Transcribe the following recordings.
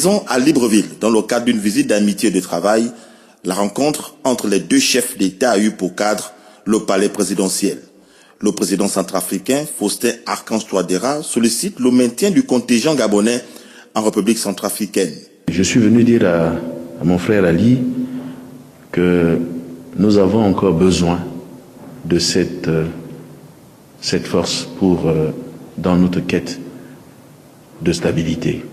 Présent à Libreville, dans le cadre d'une visite d'amitié et de travail, la rencontre entre les deux chefs d'État a eu pour cadre le palais présidentiel. Le président centrafricain, Faustin Archange Touadéra, sollicite le maintien du contingent gabonais en République centrafricaine. Je suis venu dire à mon frère Ali que nous avons encore besoin de cette force dans notre quête de stabilité.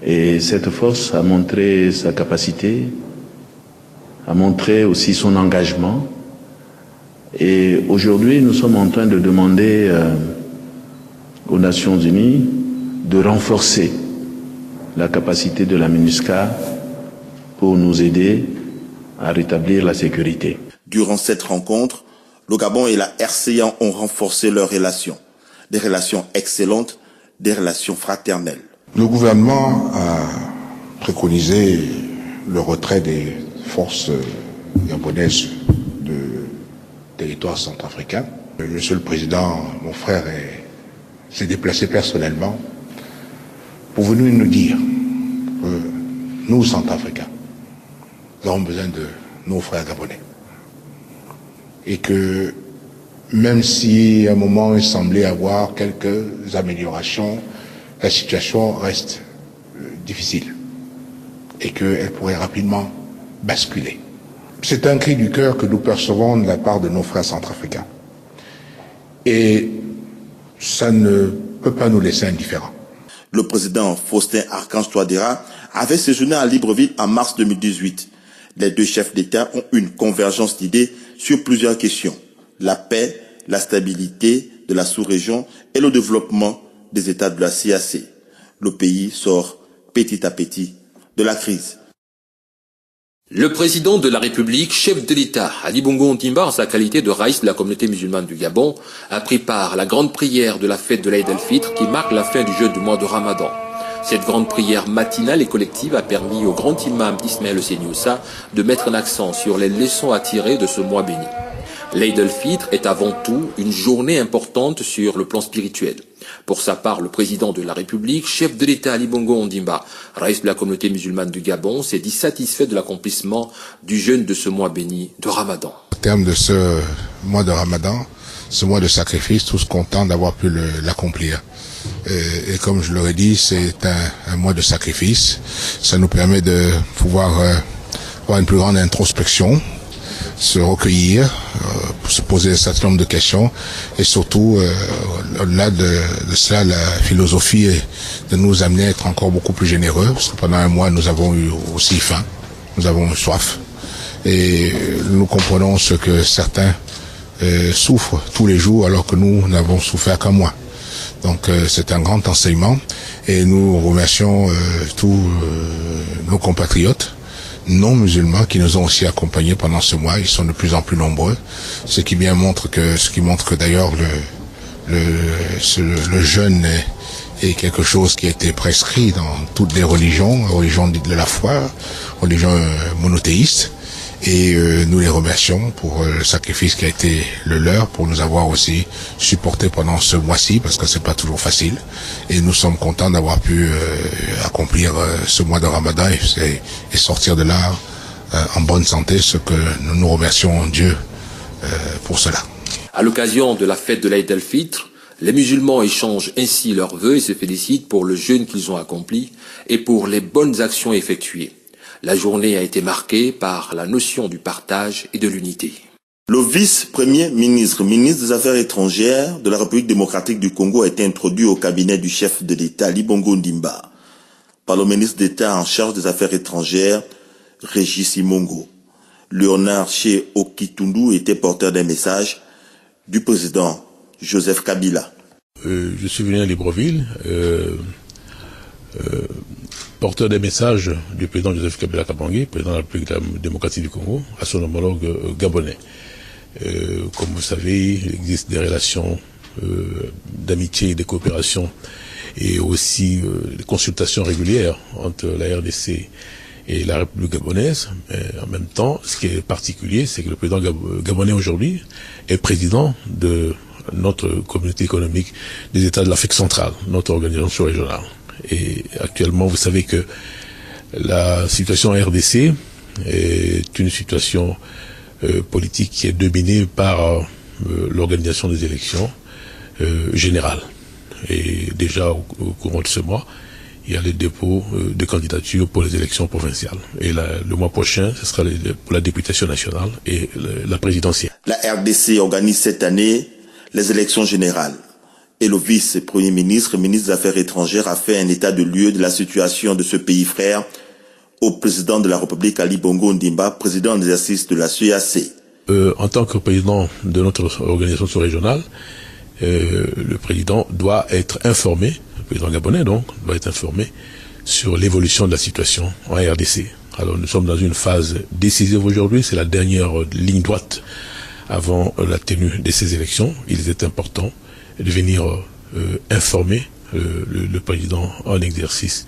Et cette force a montré sa capacité, a montré aussi son engagement. Et aujourd'hui, nous sommes en train de demander aux Nations Unies de renforcer la capacité de la MINUSCA pour nous aider à rétablir la sécurité. Durant cette rencontre, le Gabon et la RCA ont renforcé leurs relations. Des relations excellentes, des relations fraternelles. Le gouvernement a préconisé le retrait des forces gabonaises de territoire centrafricain. Monsieur le Président, mon frère, s'est déplacé personnellement pour venir nous dire que nous, Centrafricains, nous avons besoin de nos frères gabonais. Et que même si à un moment il semblait avoir quelques améliorations, la situation reste difficile et qu'elle pourrait rapidement basculer. C'est un cri du cœur que nous percevons de la part de nos frères centrafricains. Et ça ne peut pas nous laisser indifférents. Le président Faustin Archange Touadéra avait séjourné à Libreville en mars 2018. Les deux chefs d'État ont une convergence d'idées sur plusieurs questions. La paix, la stabilité de la sous-région et le développement des États de la CAC. Le pays sort petit à petit de la crise. Le président de la République, chef de l'État, Ali Bongo Ondimba, en sa qualité de raïs de la communauté musulmane du Gabon, a pris part à la grande prière de la fête de l'Aïd el-Fitr qui marque la fin du jeûne du mois de Ramadan. Cette grande prière matinale et collective a permis au grand imam Ismaël Senyoussa de mettre un accent sur les leçons à tirer de ce mois béni. L'Aïd el-Fitr est avant tout une journée importante sur le plan spirituel. Pour sa part, le président de la République, chef de l'État Ali Bongo Ondimba, raïs de la communauté musulmane du Gabon, s'est dit satisfait de l'accomplissement du jeûne de ce mois béni de Ramadan. Au terme de ce mois de Ramadan, ce mois de sacrifice, tous contents d'avoir pu l'accomplir. Et comme je l'aurais dit, c'est un mois de sacrifice. Ça nous permet de pouvoir avoir une plus grande introspection, se recueillir, se poser un certain nombre de questions et surtout, au-delà de cela, la philosophie est de nous amener à être encore beaucoup plus généreux, parce que pendant un mois, nous avons eu aussi faim, nous avons eu soif et nous comprenons ce que certains souffrent tous les jours alors que nous n'avons souffert qu'un mois. Donc c'est un grand enseignement et nous remercions tous nos compatriotes non musulmans qui nous ont aussi accompagnés pendant ce mois. Ils sont de plus en plus nombreux, ce qui montre que d'ailleurs le jeûne est quelque chose qui a été prescrit dans toutes les religions de la foi, religions monothéistes. Et nous les remercions pour le sacrifice qui a été le leur, pour nous avoir aussi supportés pendant ce mois-ci, parce que c'est pas toujours facile. Et nous sommes contents d'avoir pu accomplir ce mois de Ramadan et sortir de là en bonne santé, ce que nous remercions Dieu pour cela. À l'occasion de la fête de l'Aïd el-Fitr, les musulmans échangent ainsi leurs vœux et se félicitent pour le jeûne qu'ils ont accompli et pour les bonnes actions effectuées. La journée a été marquée par la notion du partage et de l'unité. Le vice-premier ministre des Affaires étrangères de la République démocratique du Congo a été introduit au cabinet du chef de l'État, Ali Bongo Ondimba, par le ministre d'État en charge des Affaires étrangères, Régis Simongo. Léonard Ché Okitundu était porteur d'un message du président Joseph Kabila. Je suis venu à Libreville, porteur des messages du président Joseph Kabila Kabange, président de la République démocratique du Congo, à son homologue gabonais. Comme vous savez, il existe des relations d'amitié et de coopération et aussi des consultations régulières entre la RDC et la République gabonaise. Mais en même temps, ce qui est particulier, c'est que le président gabonais aujourd'hui est président de notre communauté économique des États de l'Afrique centrale, notre organisation régionale. Et actuellement, vous savez que La situation en RDC est une situation politique qui est dominée par l'organisation des élections générales. Et déjà au courant de ce mois, il y a le dépôt de candidatures pour les élections provinciales. Et le mois prochain, ce sera pour la députation nationale et la présidentielle. La RDC organise cette année les élections générales. Et le vice-premier ministre, ministre des Affaires étrangères, a fait un état de lieu de la situation de ce pays frère au président de la République, Ali Bongo Ondimba, président en exercice de la CEEAC. En tant que président de notre organisation sous-régionale, le président doit être informé, le président gabonais donc, doit être informé sur l'évolution de la situation en RDC. Alors nous sommes dans une phase décisive aujourd'hui, c'est la dernière ligne droite avant la tenue de ces élections. Il est important de venir informer le président en exercice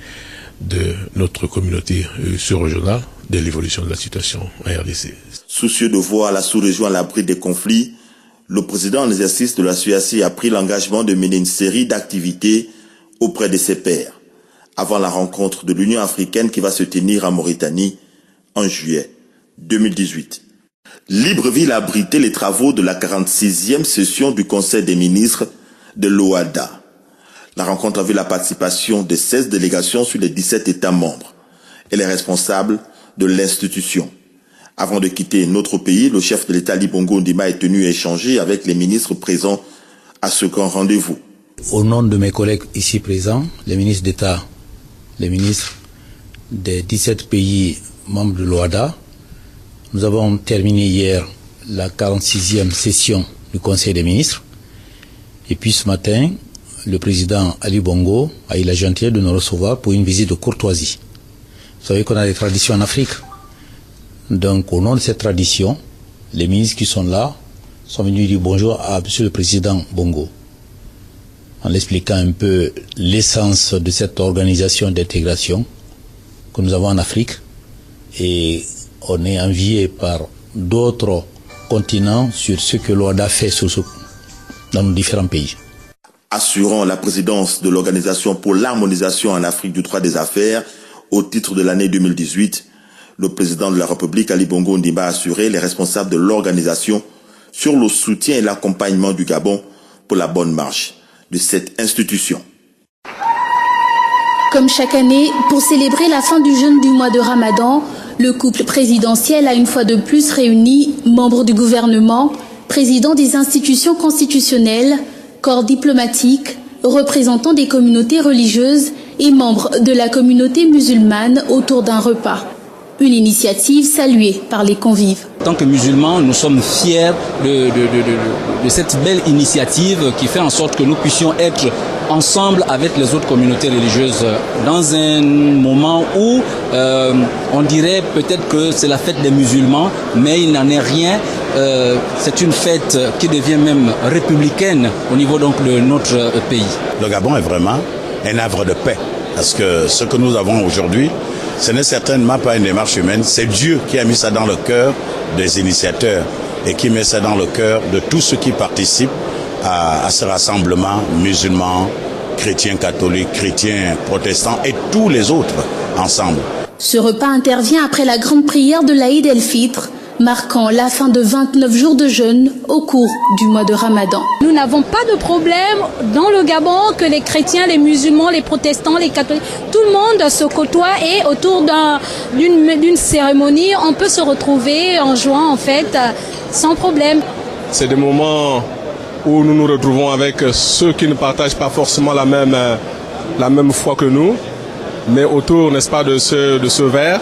de notre communauté sous-régionale de l'évolution de la situation en RDC. Soucieux de voir la sous-région à l'abri des conflits, le président en exercice de la CEEAC a pris l'engagement de mener une série d'activités auprès de ses pairs, avant la rencontre de l'Union africaine qui va se tenir en Mauritanie en juillet 2018. Libreville a abrité les travaux de la 46e session du Conseil des ministres de l'OADA. La rencontre a vu la participation de 16 délégations sur les 17 États membres et les responsables de l'institution. Avant de quitter notre pays, le chef de l'État Ali Bongo Ondimba est tenu à échanger avec les ministres présents à ce grand rendez-vous. Au nom de mes collègues ici présents, les ministres d'État, les ministres des 17 pays membres de l'OADA, nous avons terminé hier la 46e session du Conseil des ministres. Et puis ce matin, le président Ali Bongo a eu la gentillesse de nous recevoir pour une visite de courtoisie. Vous savez qu'on a des traditions en Afrique. Donc au nom de cette tradition, les ministres qui sont là sont venus dire bonjour à monsieur le président Bongo, en expliquant un peu l'essence de cette organisation d'intégration que nous avons en Afrique. Et on est envié par d'autres continents sur ce que l'OADA fait dans nos différents pays. Assurant la présidence de l'Organisation pour l'harmonisation en Afrique du droit des affaires au titre de l'année 2018, le président de la République, Ali Bongo Ondimba, a assuré les responsables de l'organisation sur le soutien et l'accompagnement du Gabon pour la bonne marche de cette institution. Comme chaque année, pour célébrer la fin du jeûne du mois de Ramadan, le couple présidentiel a une fois de plus réuni membres du gouvernement, présidents des institutions constitutionnelles, corps diplomatiques, représentants des communautés religieuses et membres de la communauté musulmane autour d'un repas. Une initiative saluée par les convives. En tant que musulmans, nous sommes fiers de cette belle initiative qui fait en sorte que nous puissions être ensemble avec les autres communautés religieuses dans un moment où on dirait peut-être que c'est la fête des musulmans, mais il n'en est rien. C'est une fête qui devient même républicaine au niveau donc de notre pays. Le Gabon est vraiment un havre de paix parce que ce que nous avons aujourd'hui, ce n'est certainement pas une démarche humaine, c'est Dieu qui a mis ça dans le cœur des initiateurs et qui met ça dans le cœur de tous ceux qui participent à ce rassemblement musulmans, chrétiens catholiques, chrétiens protestants et tous les autres ensemble. Ce repas intervient après la grande prière de l'Aïd el-Fitr, marquant la fin de 29 jours de jeûne au cours du mois de Ramadan. Nous n'avons pas de problème dans le Gabon que les chrétiens, les musulmans, les protestants, les catholiques, tout le monde se côtoie et autour d'une cérémonie, on peut se retrouver en jouant en fait sans problème. C'est des moments où nous nous retrouvons avec ceux qui ne partagent pas forcément la même foi que nous, mais autour, n'est-ce pas, de ce verre.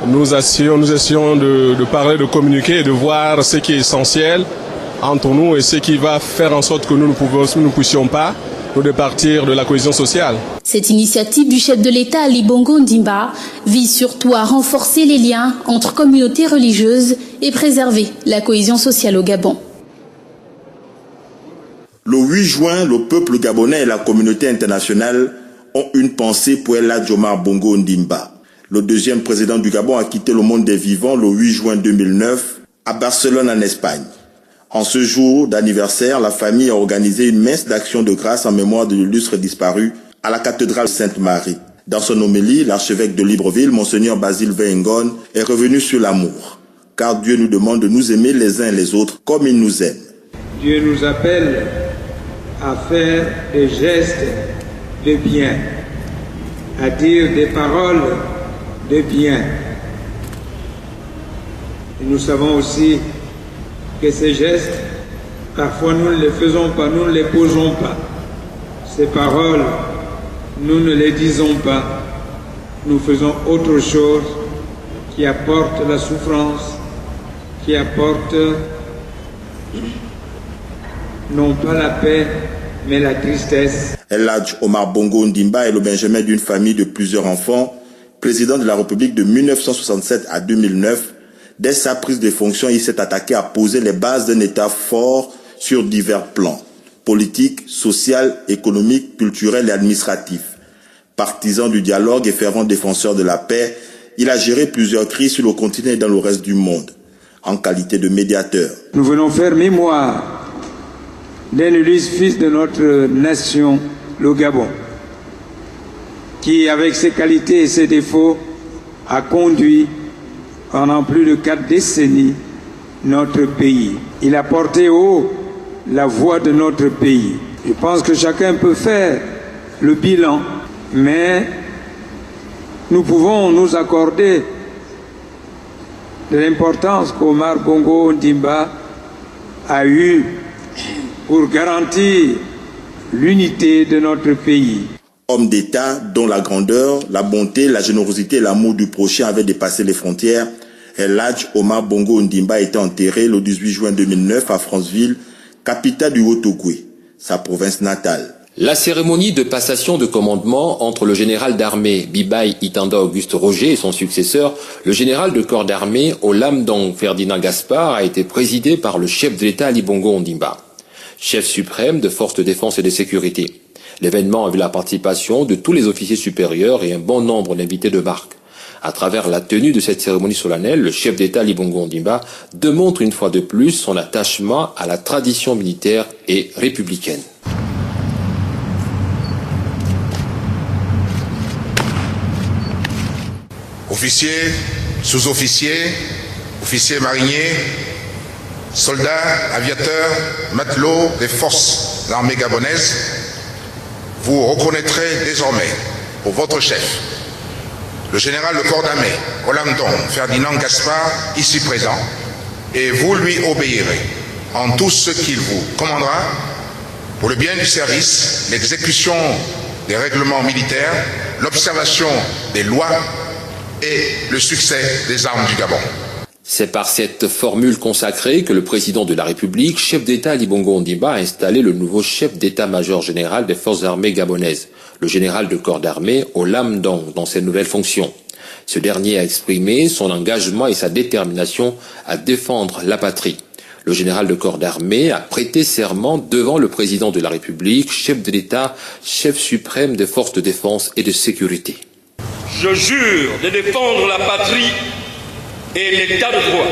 Nous essayons de parler, de communiquer et de voir ce qui est essentiel entre nous et ce qui va faire en sorte que nous ne puissions pas nous départir de la cohésion sociale. Cette initiative du chef de l'État Ali Bongo Ondimba vise surtout à renforcer les liens entre communautés religieuses et préserver la cohésion sociale au Gabon. Le 8 juin, le peuple gabonais et la communauté internationale ont une pensée pour El Hadj Omar Bongo Ondimba. Le deuxième président du Gabon a quitté le monde des vivants le 8 juin 2009 à Barcelone en Espagne. En ce jour d'anniversaire, la famille a organisé une messe d'action de grâce en mémoire de l'illustre disparu à la cathédrale Sainte-Marie. Dans son homélie, l'archevêque de Libreville, Monseigneur Basile Vengon, est revenu sur l'amour, car Dieu nous demande de nous aimer les uns les autres comme il nous aime. Dieu nous appelle à faire des gestes de bien, à dire des paroles de bien. Et nous savons aussi que ces gestes, parfois nous ne les faisons pas, nous ne les posons pas. Ces paroles, nous ne les disons pas. Nous faisons autre chose qui apporte la souffrance, qui apporte non pas la paix, mais la tristesse. El Hadj Omar Bongo Ondimba est le benjamin d'une famille de plusieurs enfants, président de la République de 1967 à 2009. Dès sa prise de fonction, il s'est attaqué à poser les bases d'un État fort sur divers plans, politique, social, économique, culturel et administratif. Partisan du dialogue et fervent défenseur de la paix, il a géré plusieurs crises sur le continent et dans le reste du monde, en qualité de médiateur. Nous venons faire mémoire d'un illustre fils de notre nation, le Gabon, qui, avec ses qualités et ses défauts, a conduit pendant plus de 4 décennies notre pays. Il a porté haut la voix de notre pays. Je pense que chacun peut faire le bilan, mais nous pouvons nous accorder de l'importance qu'Omar Bongo Ondimba a eue pour garantir l'unité de notre pays. Homme d'État dont la grandeur, la bonté, la générosité et l'amour du prochain avaient dépassé les frontières, El Hadj Omar Bongo Ondimba a été enterré le 18 juin 2009 à Franceville, capitale du Haut-Ogooué, sa province natale. La cérémonie de passation de commandement entre le général d'armée Bibaye Itanda Auguste Roger et son successeur, le général de corps d'armée Olam Dong Ferdinand Gaspard, a été présidée par le chef de l'État Ali Bongo Ondimba, chef suprême de forces de défense et de sécurité. L'événement a vu la participation de tous les officiers supérieurs et un bon nombre d'invités de marque. À travers la tenue de cette cérémonie solennelle, le chef d'État Ali Bongo Ondimba démontre une fois de plus son attachement à la tradition militaire et républicaine. Officiers, sous-officiers, officiers mariniers, soldats, aviateurs, matelots des forces de l'armée gabonaise, vous reconnaîtrez désormais pour votre chef, le général de corps d'armée, Olam Dong Ferdinand Gaspard, ici présent, et vous lui obéirez en tout ce qu'il vous commandera pour le bien du service, l'exécution des règlements militaires, l'observation des lois et le succès des armes du Gabon. C'est par cette formule consacrée que le président de la République, chef d'État Ali Bongo Ondimba, a installé le nouveau chef d'état-major général des forces armées gabonaises, le général de corps d'armée Olam Dong, dans ses nouvelles fonctions. Ce dernier a exprimé son engagement et sa détermination à défendre la patrie. Le général de corps d'armée a prêté serment devant le président de la République, chef de l'État, chef suprême des forces de défense et de sécurité. Je jure de défendre la patrie et l'état de droit,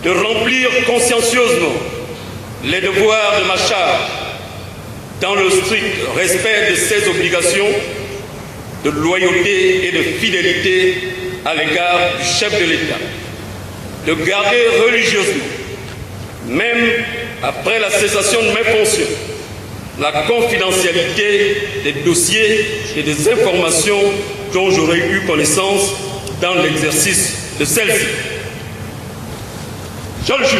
de remplir consciencieusement les devoirs de ma charge dans le strict respect de ses obligations de loyauté et de fidélité à l'égard du chef de l'État, de garder religieusement, même après la cessation de mes fonctions, la confidentialité des dossiers et des informations dont j'aurais eu connaissance dans l'exercice de celle-ci. Je le jure.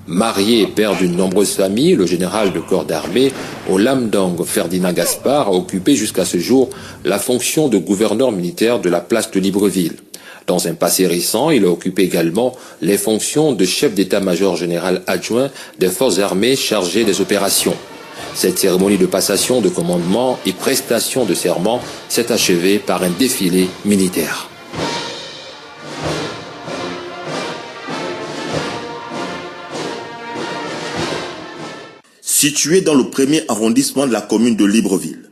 Marié et père d'une nombreuse famille, le général de corps d'armée Olam Dong Ferdinand Gaspard a occupé jusqu'à ce jour la fonction de gouverneur militaire de la place de Libreville. Dans un passé récent, il a occupé également les fonctions de chef d'état-major général adjoint des forces armées chargées des opérations. Cette cérémonie de passation de commandement et prestation de serment s'est achevée par un défilé militaire. Situé dans le premier arrondissement de la commune de Libreville,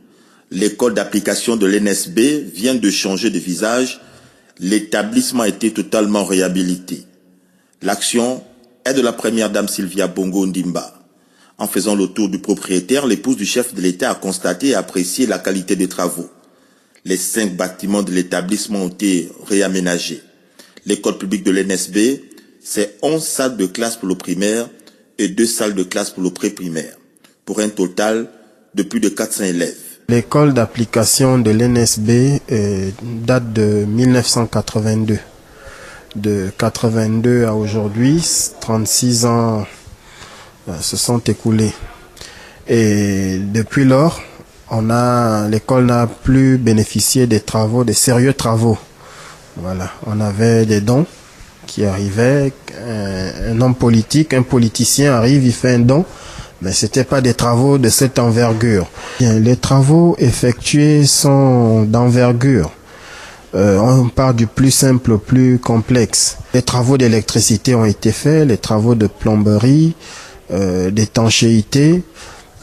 l'école d'application de l'NSB vient de changer de visage. L'établissement a été totalement réhabilité. L'action est de la première dame Sylvia Bongo Ondimba. En faisant le tour du propriétaire, l'épouse du chef de l'État a constaté et apprécié la qualité des travaux. Les 5 bâtiments de l'établissement ont été réaménagés. L'école publique de l'NSB, c'est 11 salles de classe pour le primaire et 2 salles de classe pour le pré-primaire, pour un total de plus de 400 élèves. L'école d'application de l'NSB date de 1982. De 82 à aujourd'hui, 36 ans se sont écoulés. Et depuis lors, l'école n'a plus bénéficié des travaux, des sérieux travaux. Voilà, on avait des dons qui arrivaient, un homme politique, un politicien arrive, il fait un don, mais c'était pas des travaux de cette envergure. Bien, les travaux effectués sont d'envergure. On part du plus simple au plus complexe. Les travaux d'électricité ont été faits, les travaux de plomberie, d'étanchéité,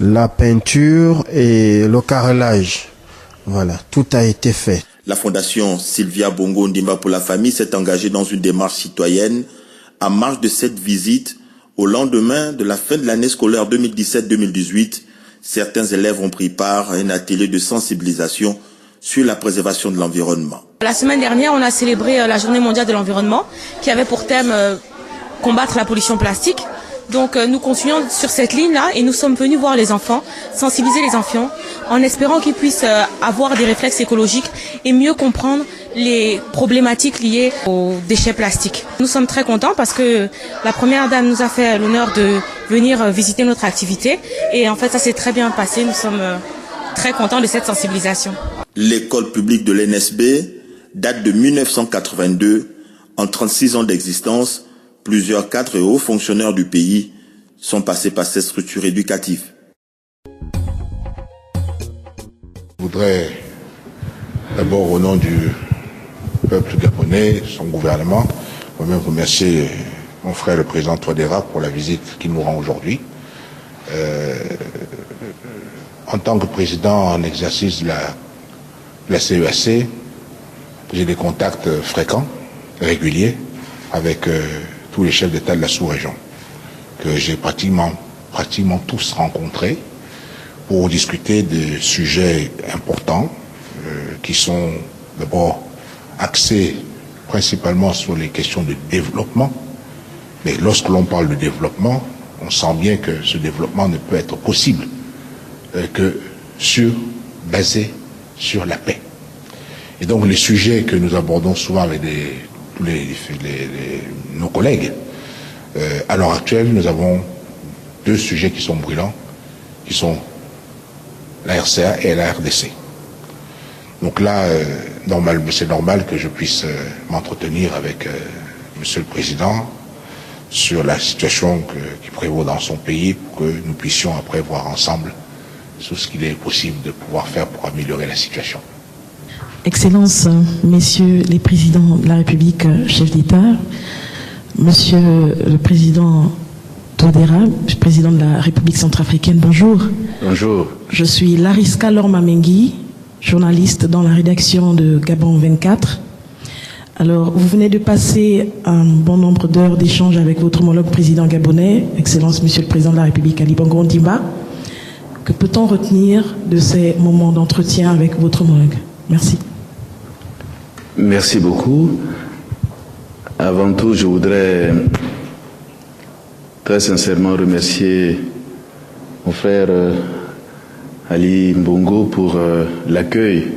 la peinture et le carrelage. Voilà, tout a été fait. La fondation Sylvia Bongo Ndimba pour la famille s'est engagée dans une démarche citoyenne en marge de cette visite. Au lendemain de la fin de l'année scolaire 2017-2018, certains élèves ont pris part à un atelier de sensibilisation sur la préservation de l'environnement. La semaine dernière, on a célébré la Journée mondiale de l'environnement qui avait pour thème combattre la pollution plastique. Donc nous continuons sur cette ligne-là et nous sommes venus voir les enfants, sensibiliser les enfants en espérant qu'ils puissent avoir des réflexes écologiques et mieux comprendre les problématiques liées aux déchets plastiques. Nous sommes très contents parce que la première dame nous a fait l'honneur de venir visiter notre activité et en fait ça s'est très bien passé. Nous sommes très contents de cette sensibilisation. L'école publique de l'NSB date de 1982. En 36 ans d'existence, plusieurs cadres et hauts fonctionnaires du pays sont passés par cette structure éducative. Je voudrais d'abord au nom du peuple gabonais, son gouvernement, moi-même remercier mon frère le président Touadéra pour la visite qu'il nous rend aujourd'hui. En tant que président en exercice de la CEAC, j'ai des contacts fréquents, réguliers, avec tous les chefs d'État de la sous-région, que j'ai pratiquement tous rencontrés pour discuter de sujets importants qui sont d'abord axés principalement sur les questions de développement. Mais lorsque l'on parle de développement, on sent bien que ce développement ne peut être possible que basé sur la paix. Et donc les sujets que nous abordons souvent avec nos collègues, à l'heure actuelle, nous avons 2 sujets qui sont brûlants, qui sont la RCA et la RDC. Donc là, c'est normal que je puisse m'entretenir avec Monsieur le Président sur la situation qui prévaut dans son pays pour que nous puissions après voir ensemble tout ce qu'il est possible de pouvoir faire pour améliorer la situation. Excellences, Messieurs les présidents de la République, chefs d'État, Monsieur le Président Touadéra, président de la République centrafricaine, bonjour. Bonjour. Je suis Lariska Lormamengi, journaliste dans la rédaction de Gabon 24. Alors, vous venez de passer un bon nombre d'heures d'échange avec votre homologue président gabonais, Excellence Monsieur le Président de la République Ali Bongo Ondimba. Que peut-on retenir de ces moments d'entretien avec votre homologue? Merci. Merci beaucoup. Avant tout, je voudrais très sincèrement remercier mon frère Ali Mbongo pour l'accueil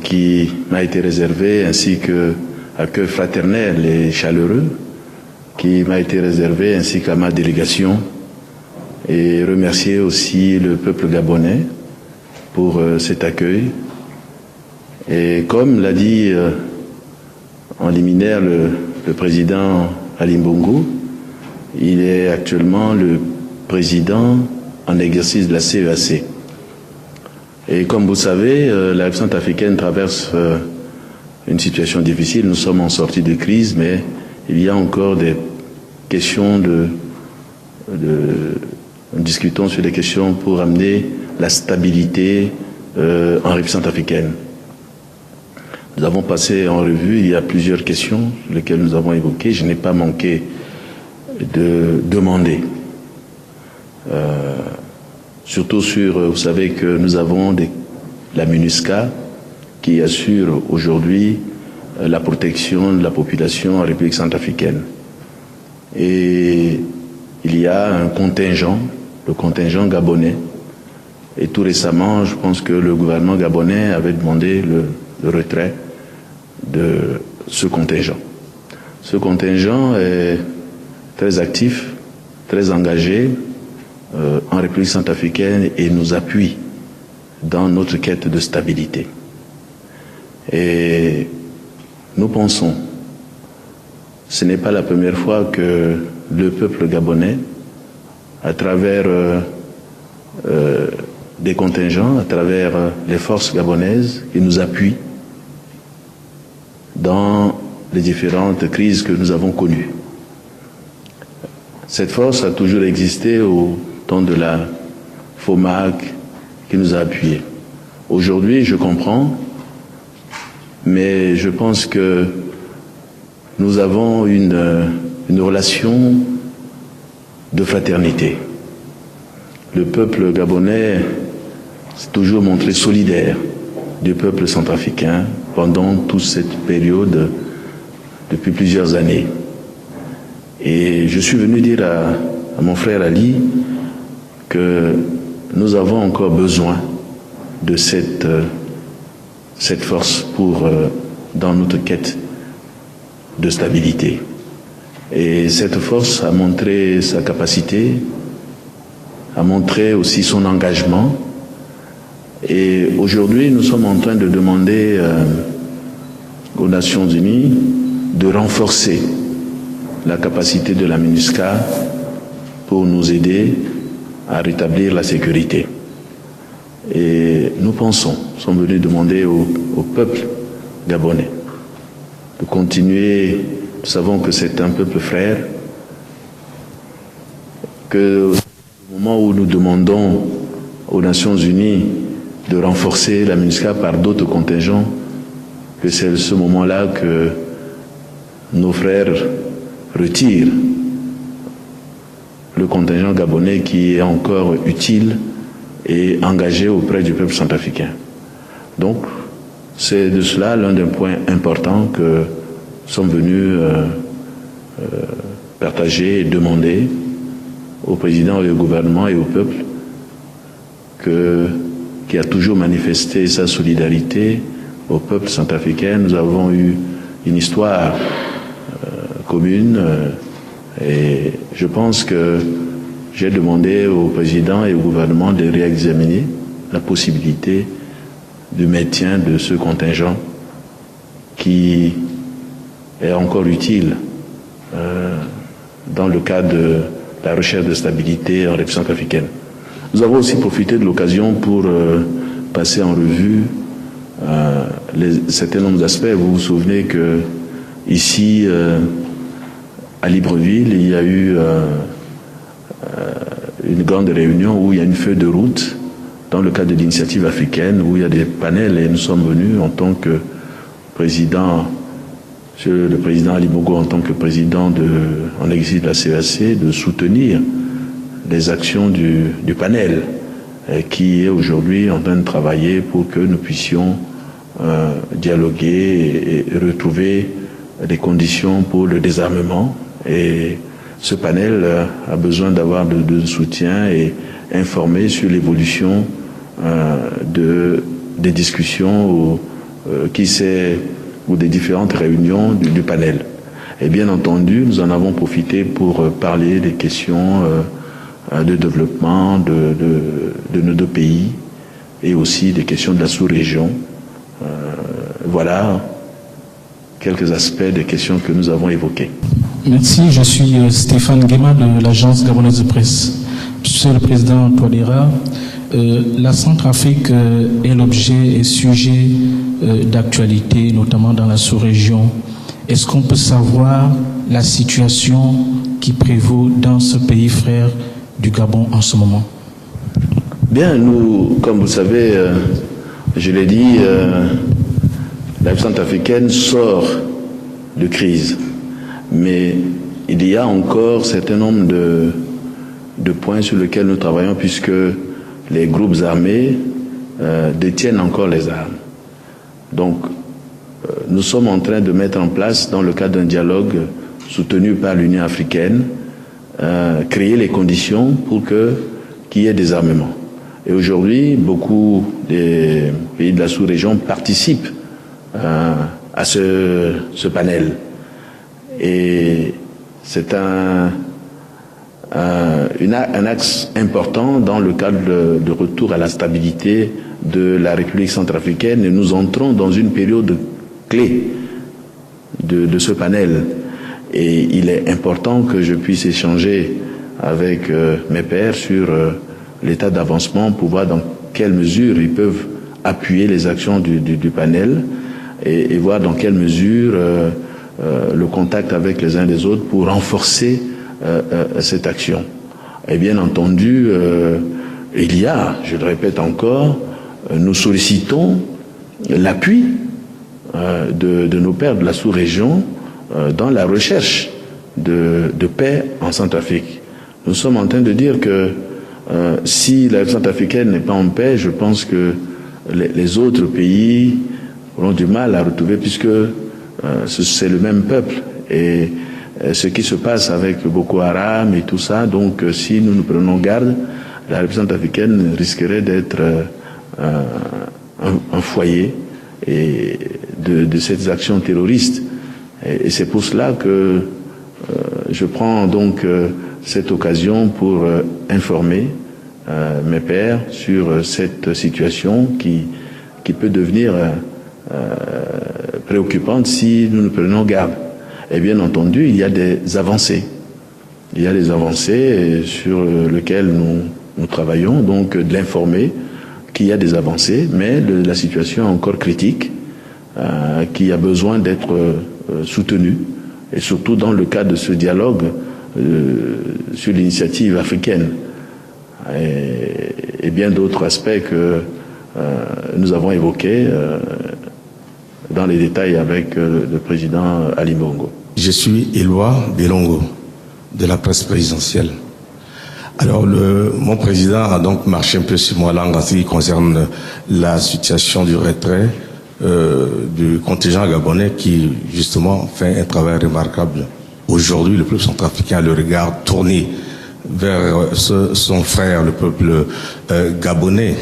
qui m'a été réservé, ainsi que l'accueil fraternel et chaleureux qui m'a été réservé, ainsi qu'à ma délégation, et remercier aussi le peuple gabonais pour cet accueil. Et comme l'a dit en liminaire le président Ali Bongo, il est actuellement le président en exercice de la CEAC. Et comme vous savez, la République centrafricaine traverse une situation difficile. Nous sommes en sortie de crise, mais il y a encore des questions nous discutons sur des questions pour amener la stabilité en République centrafricaine. Nous avons passé en revue, il y a plusieurs questions sur lesquelles nous avons évoqué. Je n'ai pas manqué de demander. Surtout sur, vous savez que nous avons la MINUSCA qui assure aujourd'hui la protection de la population en République centrafricaine. Et il y a un contingent, le contingent gabonais. Et tout récemment, je pense que le gouvernement gabonais avait demandé le retrait de ce contingent. Ce contingent est très actif, très engagé en République centrafricaine et nous appuie dans notre quête de stabilité. Et nous pensons, ce n'est pas la première fois que le peuple gabonais, à travers des contingents, à travers les forces gabonaises, qui nous appuient dans les différentes crises que nous avons connues. Cette force a toujours existé au temps de la FOMAC qui nous a appuyés. Aujourd'hui, je comprends, mais je pense que nous avons une relation de fraternité. Le peuple gabonais s'est toujours montré solidaire du peuple centrafricain pendant toute cette période depuis plusieurs années. Et je suis venu dire à mon frère Ali que nous avons encore besoin de cette force dans notre quête de stabilité. Et cette force a montré sa capacité, a montré aussi son engagement. Et aujourd'hui, nous sommes en train de demander aux Nations Unies de renforcer la capacité de la MINUSCA pour nous aider à rétablir la sécurité. Et nous sommes venus demander au peuple gabonais de continuer. Nous savons que c'est un peuple frère, que au moment où nous demandons aux Nations Unies de renforcer la MINUSCA par d'autres contingents, que c'est ce moment-là que nos frères retirent le contingent gabonais qui est encore utile et engagé auprès du peuple centrafricain. Donc, c'est de cela l'un des points importants que nous sommes venus partager et demander au président et au gouvernement et au peuple qui a toujours manifesté sa solidarité au peuple centrafricain. Nous avons eu une histoire commune et je pense que j'ai demandé au président et au gouvernement de réexaminer la possibilité du maintien de ce contingent qui est encore utile dans le cadre de la recherche de stabilité en République centrafricaine. Nous avons aussi profité de l'occasion pour passer en revue certains nombres d'aspects. Vous vous souvenez que ici, à Libreville, il y a eu une grande réunion où il y a une feuille de route dans le cadre de l'initiative africaine, où il y a des panels, et nous sommes venus en tant que président, le président Ali Bongo en tant que président en exil de la CEAC, de soutenir les actions du panel qui est aujourd'hui en train de travailler pour que nous puissions dialoguer et retrouver des conditions pour le désarmement. Et ce panel a besoin d'avoir de soutien et informer sur l'évolution des discussions ou des différentes réunions du panel. Et bien entendu, nous en avons profité pour parler des questions de développement de nos deux pays et aussi des questions de la sous-région. Voilà quelques aspects des questions que nous avons évoquées. Merci, je suis Stéphane Guéma de l'agence gabonaise de presse. Monsieur le Président Touadéra, la Centrafrique est l'objet et sujet d'actualité, notamment dans la sous-région. Est-ce qu'on peut savoir la situation qui prévaut dans ce pays frère du Gabon en ce moment? Bien, nous, comme vous le savez, je l'ai dit, la centrafricaine sort de crise. Mais il y a encore un certain nombre de points sur lesquels nous travaillons, puisque les groupes armés détiennent encore les armes. Donc, nous sommes en train de mettre en place, dans le cadre d'un dialogue soutenu par l'Union africaine, créer les conditions pour qu'il y ait des armements. Et aujourd'hui, beaucoup des pays de la sous-région participent à ce panel. Et c'est un axe important dans le cadre de retour à la stabilité de la République centrafricaine, et nous entrons dans une période clé de ce panel. Et il est important que je puisse échanger avec mes pairs sur l'état d'avancement pour voir dans quelle mesure ils peuvent appuyer les actions du panel et voir dans quelle mesure le contact avec les uns des autres pour renforcer cette action. Et bien entendu, il y a, je le répète encore, nous sollicitons l'appui de nos pairs de la sous-région dans la recherche de paix en Centrafrique. Nous sommes en train de dire que si la Centrafricaine n'est pas en paix, je pense que les autres pays auront du mal à retrouver, puisque c'est le même peuple. Et ce qui se passe avec Boko Haram et tout ça, donc si nous nous prenons garde, la République centrafricaine risquerait d'être un foyer de ces actions terroristes. Et c'est pour cela que je prends donc cette occasion pour informer mes pairs sur cette situation qui peut devenir préoccupante si nous nous prenons garde. Et bien entendu, il y a des avancées. Il y a des avancées sur lesquelles nous travaillons, donc de l'informer qu'il y a des avancées, mais la situation est encore critique, qui a besoin d'être soutenue, et surtout dans le cadre de ce dialogue sur l'initiative africaine, et bien d'autres aspects que nous avons évoqués dans les détails avec le président Ali Bongo. Je suis Éloi Belongo, de la presse présidentielle. Alors, mon président a donc marché un peu sur moi langue en ce qui concerne la situation du retrait du contingent gabonais qui, justement, fait un travail remarquable. Aujourd'hui, le peuple centrafricain a le regard tourné vers son frère, le peuple gabonais.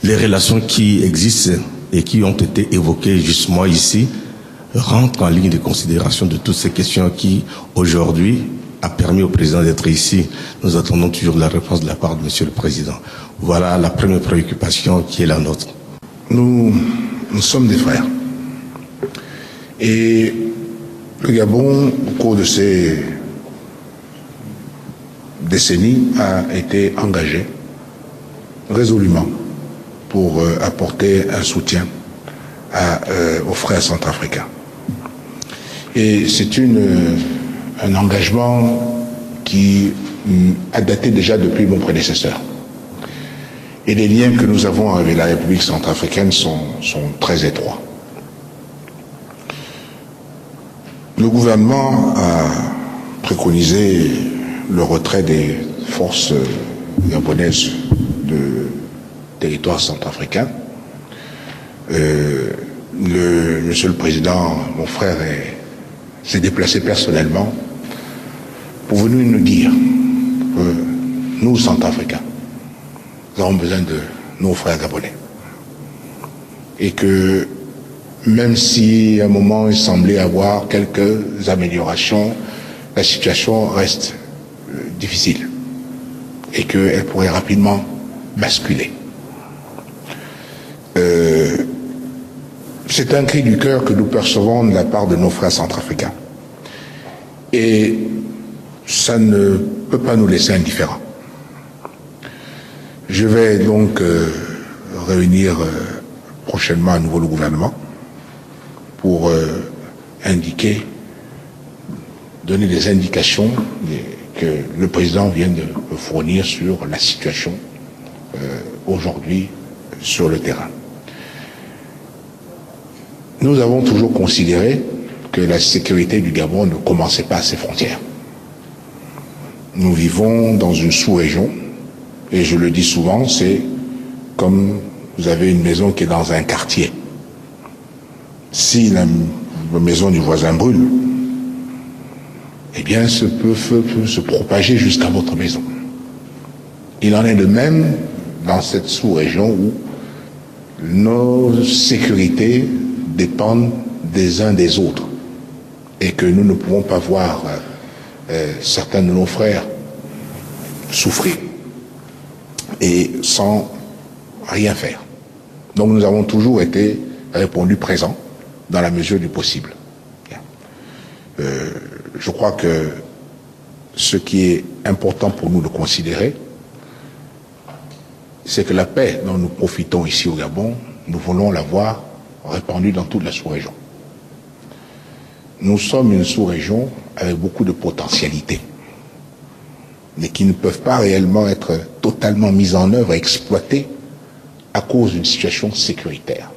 Les relations qui existent et qui ont été évoquées justement ici rentrent en ligne de considération de toutes ces questions qui, aujourd'hui, a permis au président d'être ici. Nous attendons toujours la réponse de la part de Monsieur le Président. Voilà la première préoccupation qui est la nôtre. Nous sommes des frères. Et le Gabon, au cours de ces décennies, a été engagé résolument pour apporter un soutien aux frères centrafricains. Et c'est un engagement qui a daté déjà depuis mon prédécesseur. Et les liens que nous avons avec la République centrafricaine sont très étroits. Le gouvernement a préconisé le retrait des forces gabonaises de territoire centrafricain. Monsieur le Président, mon frère, s'est déplacé personnellement pour venir nous dire que nous, Centrafricains, nous avons besoin de nos frères gabonais. Et que même si à un moment il semblait avoir quelques améliorations, la situation reste difficile et qu'elle pourrait rapidement basculer. C'est un cri du cœur que nous percevons de la part de nos frères centrafricains. Et ça ne peut pas nous laisser indifférents. Je vais donc réunir prochainement à nouveau le gouvernement pour donner des indications que le président vient de fournir sur la situation aujourd'hui sur le terrain. Nous avons toujours considéré que la sécurité du Gabon ne commençait pas à ses frontières. Nous vivons dans une sous-région, et je le dis souvent, c'est comme vous avez une maison qui est dans un quartier. Si la maison du voisin brûle, eh bien ce feu peut se propager jusqu'à votre maison. Il en est de même dans cette sous-région où nos sécurités dépendent des uns des autres et que nous ne pouvons pas voir certains de nos frères souffrir et sans rien faire. Donc nous avons toujours été répondu présents dans la mesure du possible. Je crois que ce qui est important pour nous de considérer, c'est que la paix dont nous profitons ici au Gabon, nous voulons la voir répandue dans toute la sous-région. Nous sommes une sous-région avec beaucoup de potentialités, mais qui ne peuvent pas réellement être totalement mises en œuvre et exploitées à cause d'une situation sécuritaire.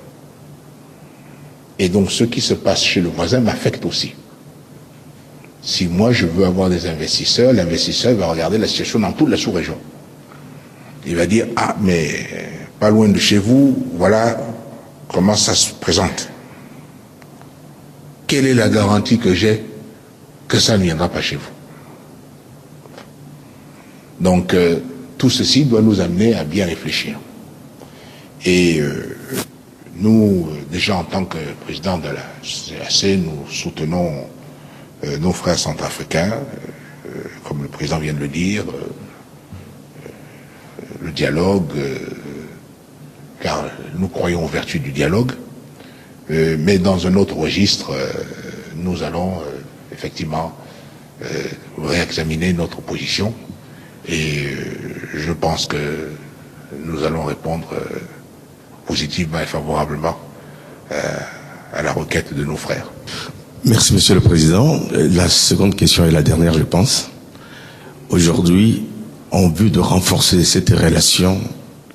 Et donc ce qui se passe chez le voisin m'affecte aussi. Si moi je veux avoir des investisseurs, l'investisseur va regarder la situation dans toute la sous-région. Il va dire, ah mais pas loin de chez vous, voilà comment ça se présente. Quelle est la garantie que j'ai que ça ne viendra pas chez vous? Donc tout ceci doit nous amener à bien réfléchir. Et nous, déjà en tant que président de la CAC, nous soutenons nos frères centrafricains, comme le président vient de le dire, le dialogue, car nous croyons aux vertus du dialogue, mais dans un autre registre, nous allons effectivement réexaminer notre position et je pense que nous allons répondre positivement et favorablement à la requête de nos frères. Merci, Monsieur le Président. La seconde question est la dernière, je pense. Aujourd'hui, en vue de renforcer ces relations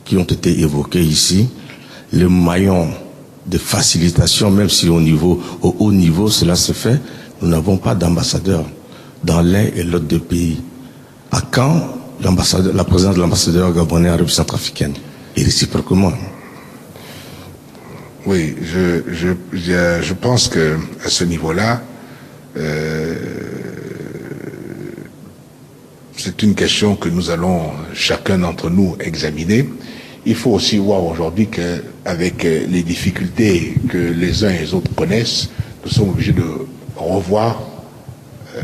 qui ont été évoquées ici, le maillon de facilitation, même si au haut niveau, cela se fait, nous n'avons pas d'ambassadeur dans l'un et l'autre des pays. À quand la présence de l'ambassadeur gabonais en République centrafricaine et réciproquement? Oui, je pense que à ce niveau-là, c'est une question que nous allons chacun d'entre nous examiner. Il faut aussi voir aujourd'hui qu'avec les difficultés que les uns et les autres connaissent, nous sommes obligés de revoir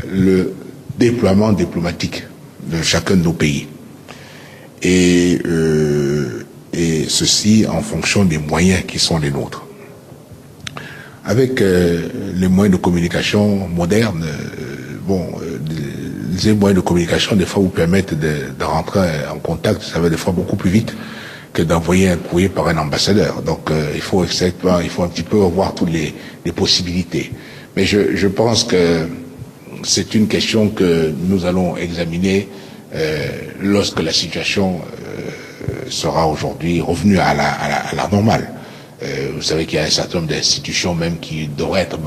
le déploiement diplomatique de chacun de nos pays. Et ceci en fonction des moyens qui sont les nôtres. Avec les moyens de communication modernes, les moyens de communication des fois vous permettent de rentrer en contact, ça va des fois beaucoup plus vite que d'envoyer un courrier par un ambassadeur. Donc il faut un petit peu revoir toutes les possibilités. Mais je pense que c'est une question que nous allons examiner lorsque la situation sera aujourd'hui revenue à la normale. Vous savez qu'il y a un certain nombre d'institutions même qui devraient être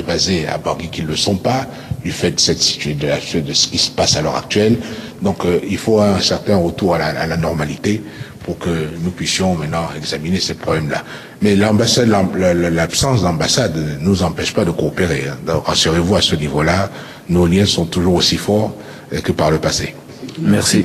basées à Bangui qui ne le sont pas, du fait de cette situation, de ce qui se passe à l'heure actuelle. Donc il faut un certain retour à la normalité pour que nous puissions maintenant examiner ces problèmes-là. Mais l'absence d'ambassade ne nous empêche pas de coopérer. Hein. Donc rassurez-vous à ce niveau-là, nos liens sont toujours aussi forts que par le passé. Merci.